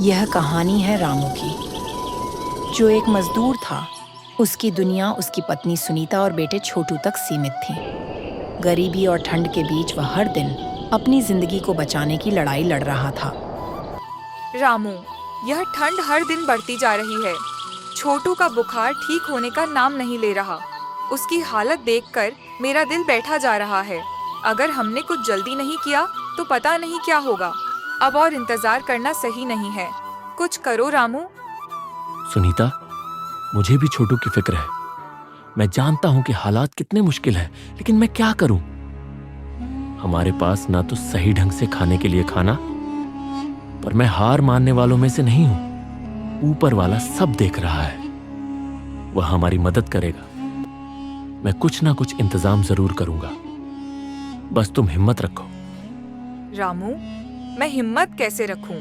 यह कहानी है रामू की, जो एक मजदूर था। उसकी दुनिया उसकी पत्नी सुनीता और बेटे छोटू तक सीमित थी। गरीबी और ठंड के बीच वह हर दिन अपनी जिंदगी को बचाने की लड़ाई लड़ रहा था। रामू, यह ठंड हर दिन बढ़ती जा रही है। छोटू का बुखार ठीक होने का नाम नहीं ले रहा। उसकी हालत देखकर मेरा दिल बैठा जा रहा है। अगर हमने कुछ जल्दी नहीं किया तो पता नहीं क्या होगा। अब और इंतजार करना सही नहीं है। कुछ करो रामू। सुनीता, मुझे भी छोटू की फिक्र है। मैं जानता हूं कि हालात कितने मुश्किल हैं, लेकिन मैं क्या करूं? हमारे पास ना तो सही ढंग से खाने के लिए खाना, पर मैं हार मानने वालों में से नहीं हूं। ऊपर वाला सब देख रहा है, वह हमारी मदद करेगा। मैं कुछ ना कुछ इंतजाम जरूर करूंगा, बस तुम हिम्मत रखो। रामू, मैं हिम्मत कैसे रखूं?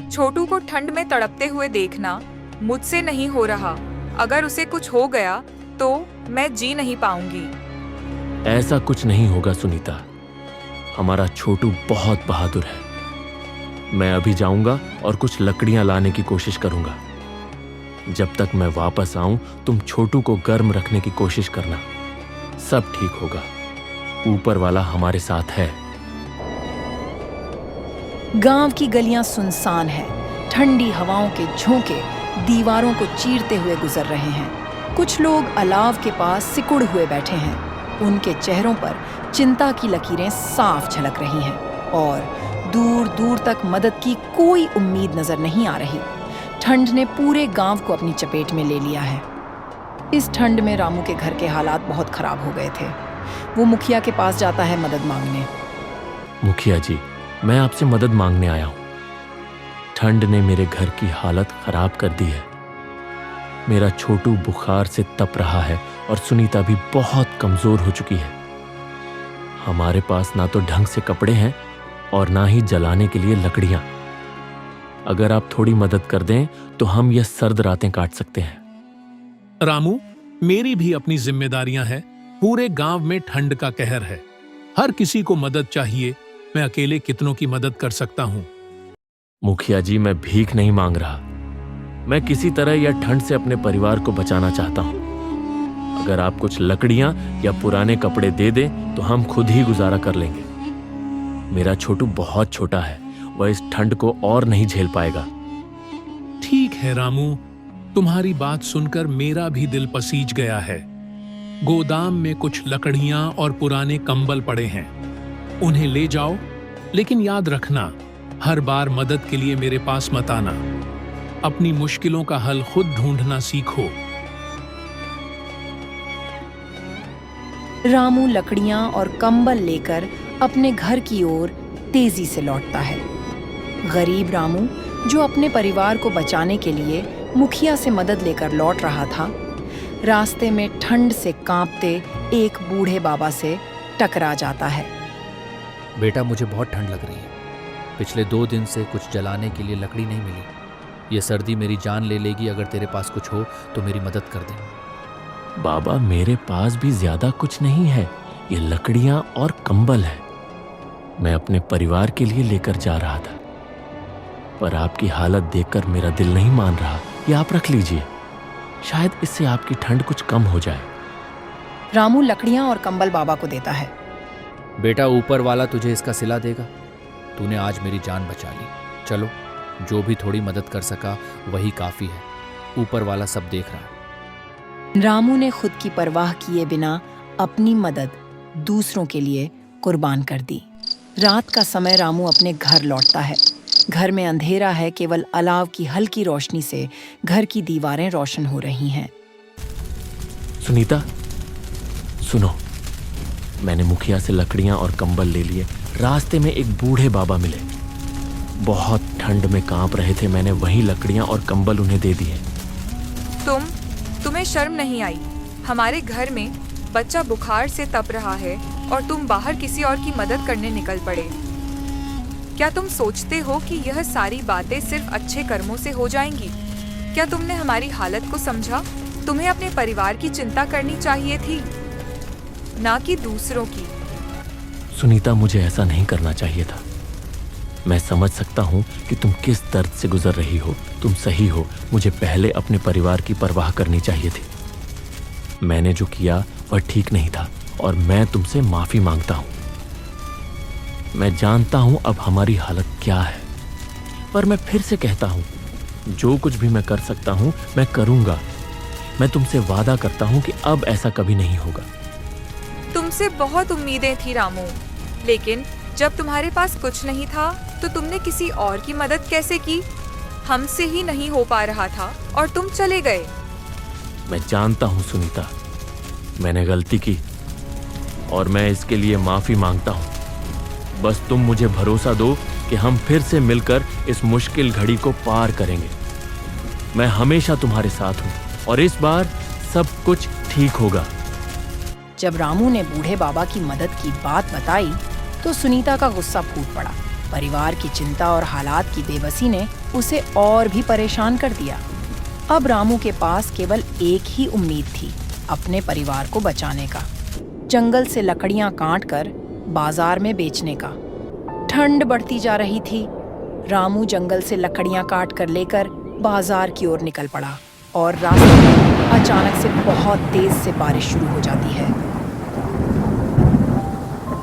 छोटू को ठंड में तड़पते हुए देखना मुझसे नहीं हो रहा। अगर उसे कुछ हो गया तो मैं जी नहीं पाऊंगी। ऐसा कुछ नहीं होगा सुनीता, हमारा छोटू बहुत बहादुर है। मैं अभी जाऊंगा और कुछ लकड़ियां लाने की कोशिश करूंगा। जब तक मैं वापस आऊं, तुम छोटू को गर्म रखने की कोशिश करना। सब ठीक होगा, ऊपर वाला हमारे साथ है। गांव की गलियां सुनसान हैं। ठंडी हवाओं के झोंके दीवारों को चीरते हुए गुजर रहे हैं। कुछ लोग अलाव के पास सिकुड़ हुए बैठे हैं। उनके चेहरों पर चिंता की लकीरें साफ झलक रही हैं और दूर दूर तक मदद की कोई उम्मीद नजर नहीं आ रही। ठंड ने पूरे गांव को अपनी चपेट में ले लिया है। इस ठंड में रामू के घर के हालात बहुत खराब हो गए थे। वो मुखिया के पास जाता है मदद मांगने। मुखिया जी, मैं आपसे मदद मांगने आया हूं। ठंड ने मेरे घर की हालत खराब कर दी है। मेरा छोटू बुखार से तप रहा है और सुनीता भी बहुत कमजोर हो चुकी है। हमारे पास ना तो ढंग से कपड़े हैं और ना ही जलाने के लिए लकड़ियां। अगर आप थोड़ी मदद कर दें तो हम ये सर्द रातें काट सकते हैं। रामू, मेरी भी अपनी जिम्मेदारियां हैं। पूरे गांव में ठंड का कहर है। हर किसी को मदद चाहिए। मैं अकेले कितनों की मदद कर सकता हूं? मुखिया जी, मैं भीख नहीं मांग रहा। मैं किसी तरह यह ठंड से अपने परिवार को बचाना चाहता हूं। अगर आप कुछ लकड़ियां या पुराने कपड़े दे दें तो हम खुद ही गुजारा कर लेंगे। मेरा छोटू बहुत छोटा है, वह इस ठंड को और नहीं झेल पाएगा। ठीक है रामू, तुम्हारी बात सुनकर मेरा भी दिल पसीज गया है। गोदाम में कुछ लकड़ियां और पुराने कंबल पड़े हैं, उन्हें ले जाओ। लेकिन याद रखना, हर बार मदद के लिए मेरे पास मत आना। अपनी मुश्किलों का हल खुद ढूंढना सीखो। रामू लकड़ियां और कंबल लेकर अपने घर की ओर तेजी से लौटता है। गरीब रामू, जो अपने परिवार को बचाने के लिए मुखिया से मदद लेकर लौट रहा था, रास्ते में ठंड से कांपते एक बूढ़े बाबा से टकरा जाता है। बेटा, मुझे बहुत ठंड लग रही है। पिछले 2 दिन से कुछ जलाने के लिए लकड़ी नहीं मिली। ये सर्दी मेरी जान ले लेगी। अगर तेरे पास कुछ हो तो मेरी मदद कर दे। बाबा, मेरे पास भी ज्यादा कुछ नहीं है। ये लकड़ियां और कंबल है। मैं अपने परिवार के लिए लेकर जा रहा था, पर आपकी हालत देखकर मेरा दिल नहीं मान रहा। ये आप रख लीजिए, शायद इससे आपकी ठंड कुछ कम हो जाए। रामू लकड़ियां और कंबल बाबा को देता है। बेटा, ऊपर वाला तुझे इसका सिला देगा। तूने आज मेरी जान बचा ली। चलो, जो भी थोड़ी मदद कर सका वही काफी है। ऊपर वाला सब देख रहा है। रामू ने खुद की परवाह किए बिना अपनी मदद दूसरों के लिए कुर्बान कर दी। रात का समय रामू अपने घर लौटता है। घर में अंधेरा है, केवल अलाव की हल्की रोशनी से घर की दीवारें रोशन हो रही हैं। सुनीता, सुनो, मैंने मुखिया से लकड़ियां और कंबल ले लिए। रास्ते में एक बूढ़े बाबा मिले, बहुत ठंड में कांप रहे थे। मैंने वही लकड़ियां और कंबल उन्हें दे दिए। तुम्हें शर्म नहीं आई? हमारे घर में बच्चा बुखार से तप रहा है और तुम बाहर किसी और की मदद करने निकल पड़े। क्या तुम सोचते हो कि यह सारी बातें सिर्फ अच्छे कर्मों से हो जाएंगी? क्या तुमने हमारी हालत को समझा? तुम्हें अपने परिवार की चिंता करनी चाहिए थी, ना कि दूसरों की। सुनीता, मुझे ऐसा नहीं करना चाहिए था। मैं समझ सकता हूँ कि तुम किस दर्द से गुजर रही हो। तुम सही हो, मुझे पहले अपने परिवार की परवाह करनी चाहिए थी। मैंने जो किया वह ठीक नहीं था और मैं तुमसे माफी मांगता हूँ। मैं जानता हूँ अब हमारी हालत क्या है, पर मैं फिर से कहता हूँ, जो कुछ भी मैं कर सकता हूँ मैं करूँगा। मैं तुमसे वादा करता हूँ कि अब ऐसा कभी नहीं होगा। तुमसे बहुत उम्मीदें थी रामू, लेकिन जब तुम्हारे पास कुछ नहीं था तो तुमने किसी और की मदद कैसे की? हमसे ही नहीं हो पा रहा था और तुम चले गए। मैं जानता हूँ सुनीता, मैंने गलती की और मैं इसके लिए माफी मांगता हूँ। बस तुम मुझे भरोसा दो कि हम फिर से मिलकर इस मुश्किल घड़ी को पार करेंगे। मैं हमेशा तुम्हारे साथ हूँ और इस बार सब कुछ ठीक होगा। जब रामू ने बूढ़े बाबा की मदद की बात बताई तो सुनीता का गुस्सा फूट पड़ा। परिवार की चिंता और हालात की बेबसी ने उसे और भी परेशान कर दिया। अब रामू के पास केवल एक ही उम्मीद थी, अपने परिवार को बचाने का। जंगल से लकड़ियां काटकर बाजार में बेचने का। ठंड बढ़ती जा रही थी। रामू जंगल से लकड़ियां काट कर लेकर बाजार की ओर निकल पड़ा और रास्ते में अचानक से बहुत तेज से बारिश शुरू हो जाती है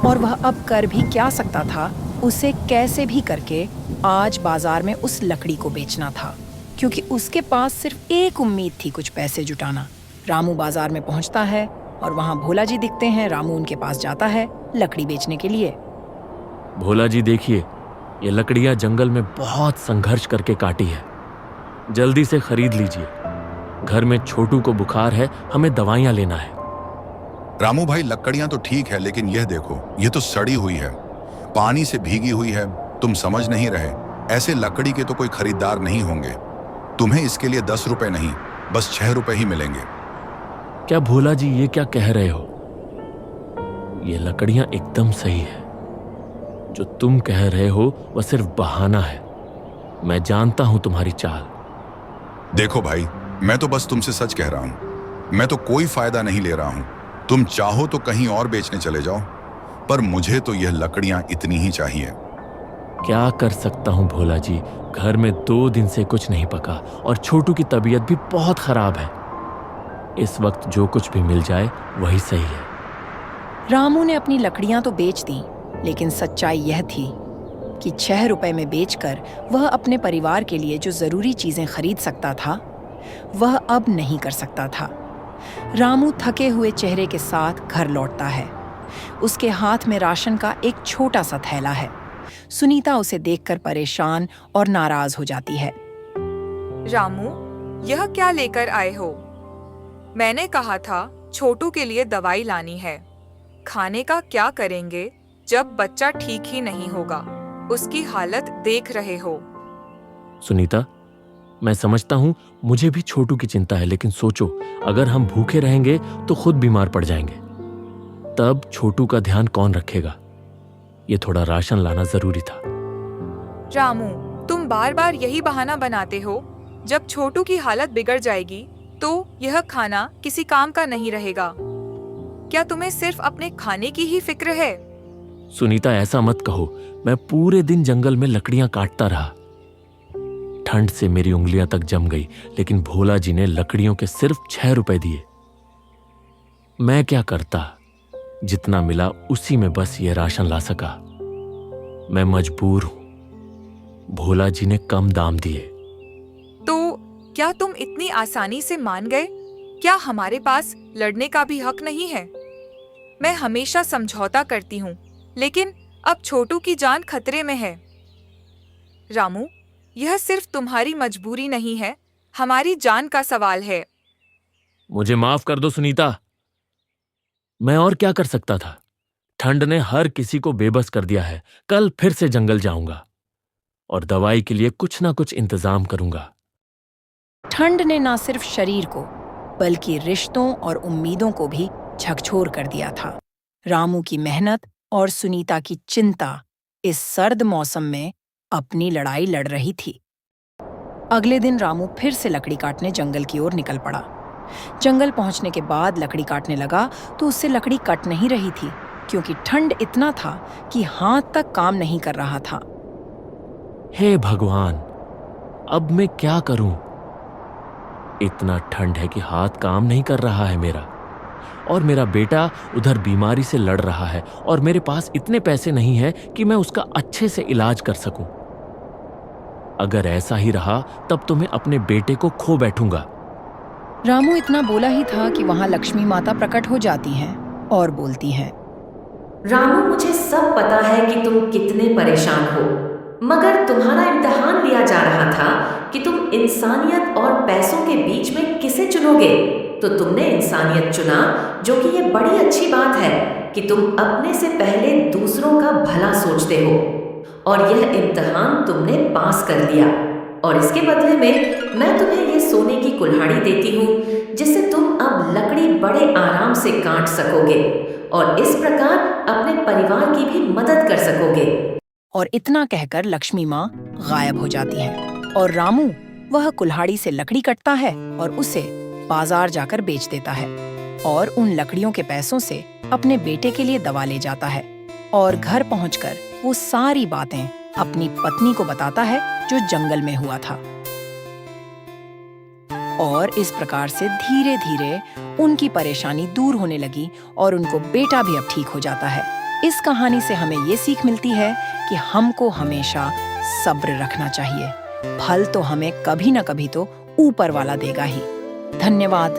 और वह अब कर भी क्या सकता था, उसे कैसे भी करके आज बाजार में उस लकड़ी को बेचना था, क्योंकि उसके पास सिर्फ एक उम्मीद थी, कुछ पैसे जुटाना। रामू बाजार में पहुंचता है और वहां भोला जी दिखते हैं। रामू उनके पास जाता है लकड़ी बेचने के लिए। भोला जी देखिए, ये लकड़ियां जंगल में बहुत संघर्ष करके काटी है, जल्दी से खरीद लीजिए। घर में छोटू को बुखार है, हमें दवाइयां लेना है। रामू भाई, लकड़ियां तो ठीक है, लेकिन यह देखो, ये तो सड़ी हुई है, पानी से भीगी हुई है। तुम समझ नहीं रहे? ऐसे लकड़ी के तो कोई खरीदार नहीं होंगे। तुम्हें इसके लिए 10 रुपए नहीं, बस 6 रुपए ही मिलेंगे। क्या भोला जी ये क्या कह रहे हो? ये लकड़ियां एकदम सही है। जो तुम कह रहे हो वह सिर्फ बहाना है। मैं जानता हूं तुम्हारी चाल। देखो भाई, मैं तो बस तुमसे सच कह रहा हूं। मैं तो कोई फायदा नहीं ले रहा हूं। तुम चाहो तो कहीं और बेचने चले जाओ, पर मुझे तो यह लकड़ियां इतनी ही चाहिए। क्या कर सकता हूं भोला जी, घर में 2 दिन से कुछ नहीं पका और छोटू की तबीयत भी बहुत खराब है। इस वक्त जो कुछ भी मिल जाए वही सही है। रामू ने अपनी लकड़ियां तो बेच दी, लेकिन सच्चाई यह थी कि 6 रुपए में बेचकर वह अपने परिवार के लिए जो जरूरी चीजें खरीद सकता था, वह अब नहीं कर सकता था। रामू थके हुए चेहरे के साथ घर लौटता है। उसके हाथ में राशन का एक छोटा सा थैला है। सुनीता उसे देखकर परेशान और नाराज हो जाती है। रामू, यह क्या लेकर आए हो? मैंने कहा था छोटू के लिए दवाई लानी है। खाने का क्या करेंगे जब बच्चा ठीक ही नहीं होगा? उसकी हालत देख रहे हो। सुनीता, मैं समझता हूं मुझे भी छोटू की चिंता है, लेकिन सोचो, अगर हम भूखे रहेंगे तो खुद बीमार पड़ जाएंगे। तब छोटू का ध्यान कौन रखेगा? ये थोड़ा राशन लाना जरूरी था। रामू, तुम बार बार यही बहाना बनाते हो। जब छोटू की हालत बिगड़ जाएगी तो यह खाना किसी काम का नहीं रहेगा। क्या तुम्हें सिर्फ अपने खाने की ही फिक्र है? सुनीता, ऐसा मत कहो। मैं पूरे दिन जंगल में लकड़ियां काटता रहा। ठंड से मेरी उंगलियां तक जम गई, लेकिन भोला जी ने लकड़ियों के सिर्फ 6 रुपए दिए। मैं क्या करता? जितना मिला उसी में बस ये राशन ला सका। मैं मजबूर हूं। भोला जी ने कम दाम दिए। तो क्या तुम इतनी आसानी से मान गए? क्या हमारे पास लड़ने का भी हक नहीं है? मैं हमेशा समझौता करती हूँ, लेकिन अब छोटू की जान खतरे में है। रामू, यह सिर्फ तुम्हारी मजबूरी नहीं है, हमारी जान का सवाल है। मुझे माफ कर दो सुनीता। मैं और क्या कर सकता था? ठंड ने हर किसी को बेबस कर दिया है। कल फिर से जंगल जाऊंगा और दवाई के लिए कुछ ना कुछ इंतजाम करूंगा। ठंड ने न सिर्फ शरीर को बल्कि रिश्तों और उम्मीदों को भी झकझोर कर दिया था। रामू की मेहनत और सुनीता की चिंता इस सर्द मौसम में अपनी लड़ाई लड़ रही थी। अगले दिन रामू फिर से लकड़ी काटने जंगल की ओर निकल पड़ा। जंगल पहुंचने के बाद लकड़ी काटने लगा तो उससे लकड़ी कट नहीं रही थी, क्योंकि ठंड इतना था कि हाथ तक काम नहीं कर रहा था। हे भगवान, अब मैं क्या करूं? इतना ठंड है कि हाथ काम नहीं कर रहा है मेरा, और मेरा बेटा उधर बीमारी से लड़ रहा है, और मेरे पास इतने पैसे नहीं हैं कि मैं उसका अच्छे से इलाज कर सकूं। अगर ऐसा ही रहा तब तो मैं अपने बेटे को खो बैठूंगा। रामू इतना बोला ही था कि वहां लक्ष्मी माता प्रकट हो जाती हैं और बोलती हैं, रामू, मुझे सब पता है कि तुम कितने परेशान हो, मगर तुम्हारा इम्तिहान लिया जा रहा था कि तुम इंसानियत और पैसों के बीच में किसे चुनोगे। तो तुमने इंसानियत चुना, जो कि ये बड़ी अच्छी बात है कि तुम अपने से पहले दूसरों का भला सोचते हो, और यह इम्तिहान तुमने पास कर लिया। और इसके बदले में मैं तुम्हें ये सोने की कुल्हाड़ी देती हूँ, जिससे तुम अब लकड़ी बड़े आराम से काट सकोगे और इस प्रकार अपने परिवार की भी मदद कर सकोगे। और इतना कहकर लक्ष्मी माँ गायब हो जाती है और रामू वह कुल्हाड़ी से लकड़ी कटता है और उसे बाजार जाकर बेच देता है, और उन लकड़ियों के पैसों से अपने बेटे के लिए दवा ले जाता है, और घर पहुंचकर वो सारी बातें अपनी पत्नी को बताता है जो जंगल में हुआ था। और इस प्रकार से धीरे धीरे उनकी परेशानी दूर होने लगी और उनको बेटा भी अब ठीक हो जाता है। इस कहानी से हमें ये सीख मिलती है कि हमको हमेशा सब्र रखना चाहिए। फल तो हमें कभी न कभी तो ऊपर वाला देगा ही। धन्यवाद।